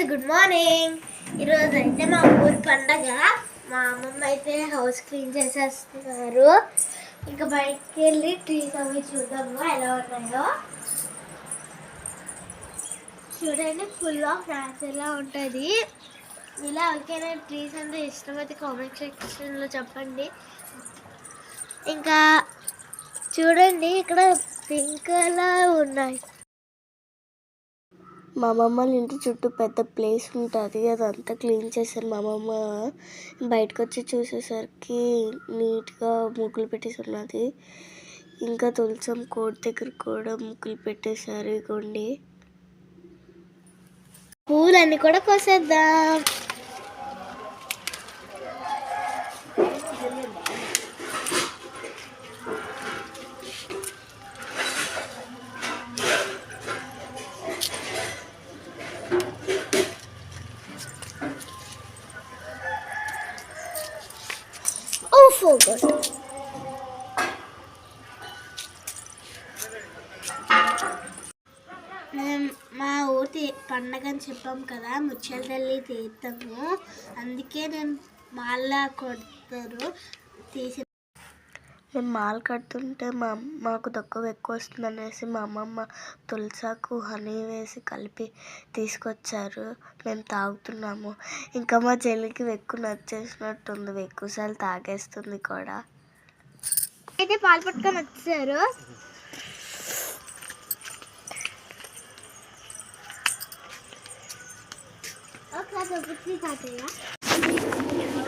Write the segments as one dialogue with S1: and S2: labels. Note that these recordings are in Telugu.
S1: Good morning. ఈరోజు అయితే మా ఊరి పండగ. మా అమ్మమ్మ అయితే హౌస్ క్లీన్ చేసేస్తున్నారు. ఇంకా బయటికి వెళ్ళి ట్రీస్ అవి చూద్దాము ఎలా ఉన్నాయో. చూడండి, ఫుల్ ఆఫ్ ర్యాట్స్ ఎలా ఉంటుంది. ఇలా ఎవరికైనా ట్రీస్ అంటే ఇష్టమైతే కామెంట్ సెక్షన్లో చెప్పండి. ఇంకా చూడండి, ఇక్కడ పింక్ అలా ఉన్నాయి. మా అమ్మమ్మ ఇంటి చుట్టూ పెద్ద ప్లేస్ ఉంటుంది, అదంతా క్లీన్ చేశారు. మా అమ్మమ్మ బయటకు వచ్చి చూసేసరికి నీట్గా ముగ్గులు పెట్టేసి ఉన్నది. ఇంకా తులసం కోట దగ్గర కూడా ముగ్గులు పెట్టేశారు. ఇగోండి, పూలన్నీ కూడా కోసేద్దాం. మా ఊరి పండగ అని చెప్పాం కదా, ముత్యాల తల్లి తీర్థము. అందుకే నేను మాల కొడతారు తీసి మేము మాల కడుతుంటే మాకు తక్కువ ఎక్కువ వస్తుంది అనేసి మా అమ్మమ్మ తులసాకు హనీ వేసి కలిపి తీసుకొచ్చారు. మేము తాగుతున్నాము. ఇంకా మా చెల్లికి ఎక్కువ నచ్చేసినట్టుంది, ఎక్కువసార్లు తాగేస్తుంది కూడా. అయితే పాలు పట్టుకొని వచ్చారు.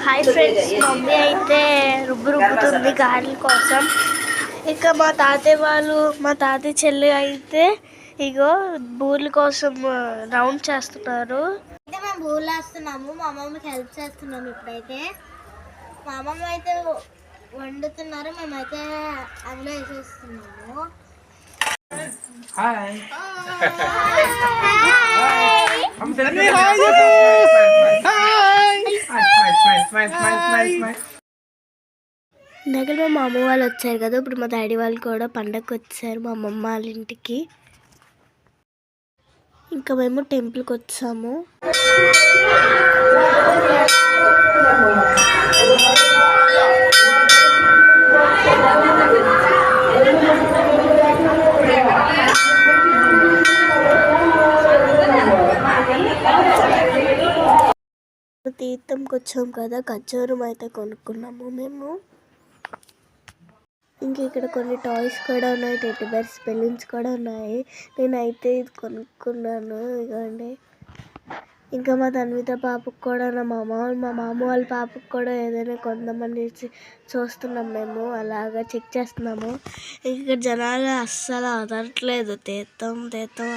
S1: హాయ్ ఫ్రెండ్స్, మమ్మీ అయితే రుబ్బుతుంది గారెల కోసం. ఇంకా మా తాతయ్య చెల్లి అయితే ఇగో బూర్ల కోసం రౌండ్ చేస్తున్నారు. అయితే మేము బూర్లు వేస్తున్నాము, మా అమ్మమ్మకి హెల్ప్ చేస్తున్నాము. ఇప్పుడైతే మా అమ్మమ్మ అయితే వండుతున్నారు, మేమైతే అందులో వేసేస్తున్నాము. దగ్గర మా అమ్మ వాళ్ళు వచ్చారు కదా, ఇప్పుడు మా డాడీ వాళ్ళు కూడా పండగకి వచ్చారు మా అమ్మమ్మ వాళ్ళ ఇంటికి. ఇంకా మేము టెంపుల్కి వచ్చాము. తీర్థంకి వచ్చాం కదా, ఖర్జూరం అయితే కొనుక్కున్నాము మేము. ఇంకా ఇక్కడ కొన్ని టాయ్స్ కూడా ఉన్నాయి, టెడ్డీ బేర్స్, బెలూన్స్ కూడా ఉన్నాయి. నేనైతే ఇది కొనుక్కున్నాను, ఇదిగోండి. ఇంకా మా తన్విత పాపకు కూడా మా మామ వాళ్ళ పాపకు కూడా ఏదైనా కొందామని చూస్తున్నాం మేము, అలాగా చెక్ చేస్తున్నాము. ఇక్కడ జనాలు అస్సలు వదలట్లేదు, తీర్థం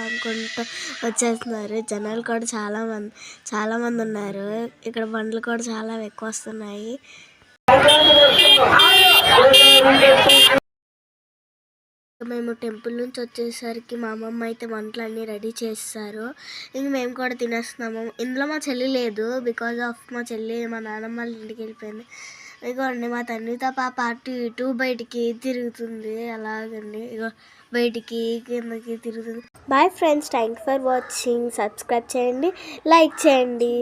S1: అనుకుంటూ వచ్చేస్తున్నారు. జనాలు కూడా చాలా మంది ఉన్నారు. ఇక్కడ బండ్లు కూడా చాలా ఎక్కువ వస్తున్నాయి. మేము టెంపుల్ నుంచి వచ్చేసరికి మా అమ్మమ్మ అయితే వంటలు అన్నీ రెడీ చేస్తారు. ఇంక మేము కూడా తినేస్తున్నాము. ఇందులో మా చెల్లి లేదు, బికాజ్ ఆఫ్ మా చెల్లి మా నాన్నమ్మ వాళ్ళ ఇంటికి వెళ్ళిపోయింది. ఇగోండి, మా తన్విత పాప అటు ఇటు బయటికి తిరుగుతుంది, అలాగండి. ఇగో బయటికి కిందకి తిరుగుతుంది. Bye friends, thank for watching. Subscribe చేయండి, లైక్ చేయండి.